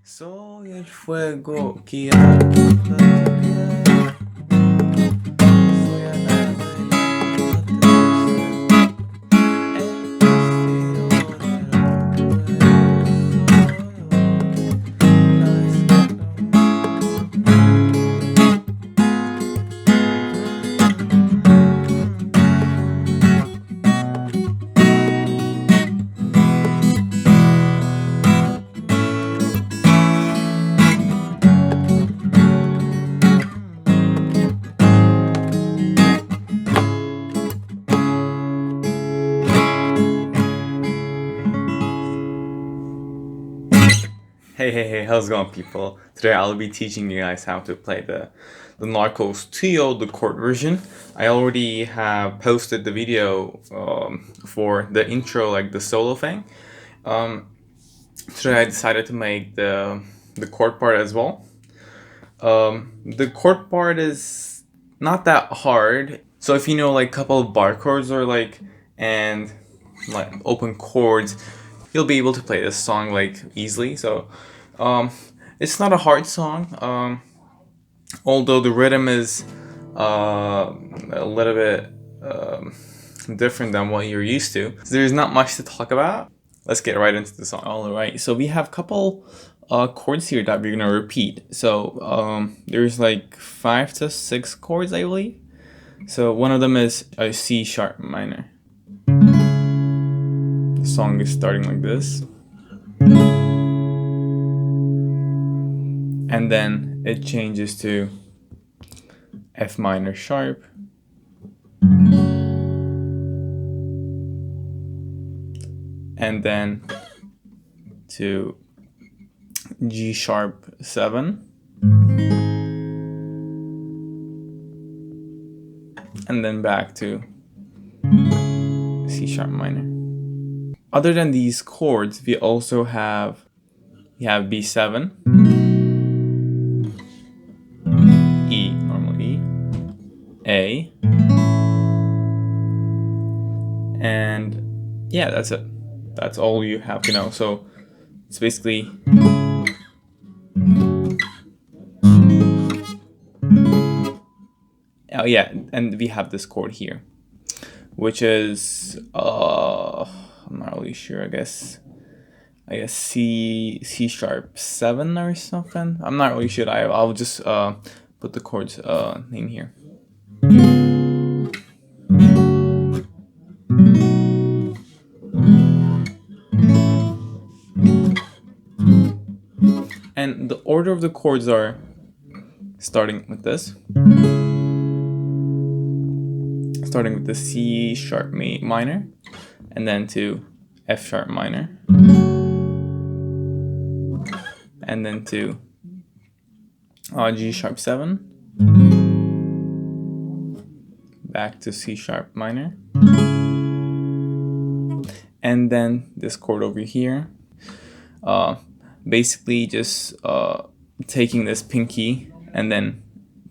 Soy el fuego que arde por tu piel. Soy el agua y la naturaleza. El castillo del Hey, how's it going, people? Today I'll be teaching you guys how to play the Narcos Tuyo, the chord version. I already have posted the video for the intro, like the solo thing. Today I decided to make the chord part as well. The chord part is not that hard. So if you know like a couple of bar chords or like open chords, you'll be able to play this song like easily. So it's not a hard song, although the rhythm is a little bit different than what you're used to. So there's not much to talk about. Let's get right into the song. Alright, so we have a couple chords here that we're gonna repeat. So there's like 5 to 6 chords, I believe. So one of them is a C sharp minor. The song is starting like this. And then it changes to F minor sharp. And then to G sharp 7. And then back to C sharp minor. Other than these chords, we also have B7, E, normal E, A, and yeah, that's it. That's all you have to know. So it's basically oh yeah, and we have this chord here, which is I'm not really sure. I guess C sharp 7 or something. I'm not really sure. I'll just put the chord's name here. And the order of the chords are starting with this. Starting with the C sharp minor, and then to F sharp minor, and then to G sharp 7, back to C sharp minor, and then this chord over here. Basically just taking this pinky and then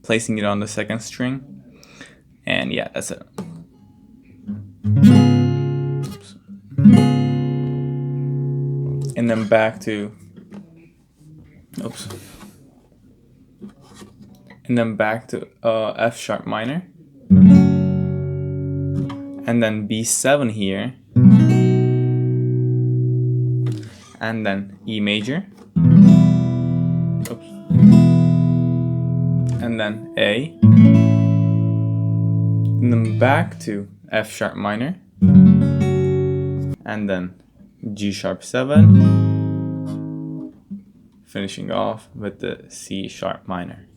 placing it on the second string. And yeah, that's it. Oops. And then back to, oops. And then back to F sharp minor. And then B7 here. And then E major. Oops. And then A. And then back to F sharp minor, and then G sharp 7, finishing off with the C sharp minor.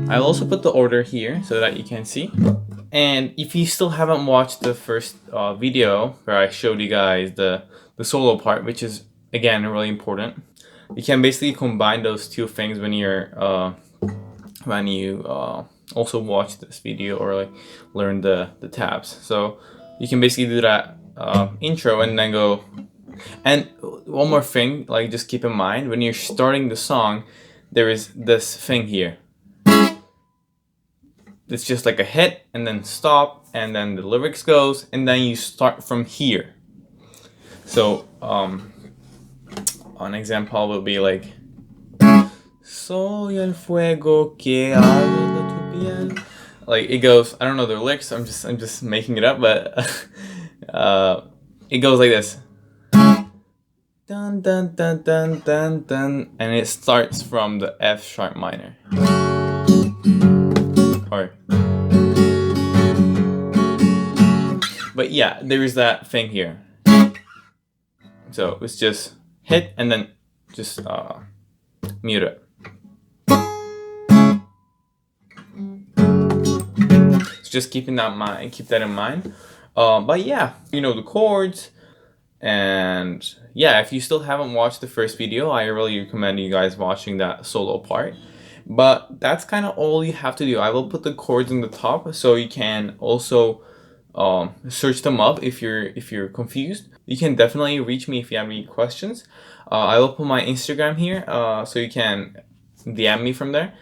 I'll also put the order here so that you can see. And if you still haven't watched the first video where I showed you guys the solo part, which is again really important, you can basically combine those two things when you also watch this video or like learn the tabs. So you can basically do that intro and then go. And one more thing, like just keep in mind when you're starting the song, there is this thing here. It's just like a hit and then stop, and then the lyrics goes, and then you start from here. So an example will be like Soy el fuego que arde tu piel. Like it goes, I don't know the lyrics, I'm just making it up, but it goes like this. Dun dun dun dun dun dun, and it starts from the F sharp minor. Or, but yeah, there is that thing here. So it's just hit and then just mute it. So just keep that in mind. But yeah, you know the chords. And yeah, if you still haven't watched the first video, I really recommend you guys watching that solo part. But that's kind of all you have to do. I will put the chords in the top so you can also search them up if you're confused. You can definitely reach me if you have any questions. I will put my Instagram here so you can DM me from there.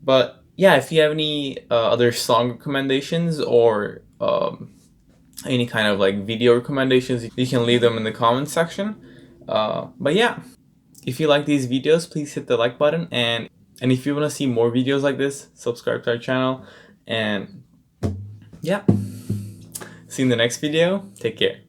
But yeah, if you have any other song recommendations or any kind of like video recommendations, you can leave them in the comment section. But yeah, if you like these videos, please hit the like button, and if you want to see more videos like this, subscribe to our channel. And yeah, see you in the next video. Take care.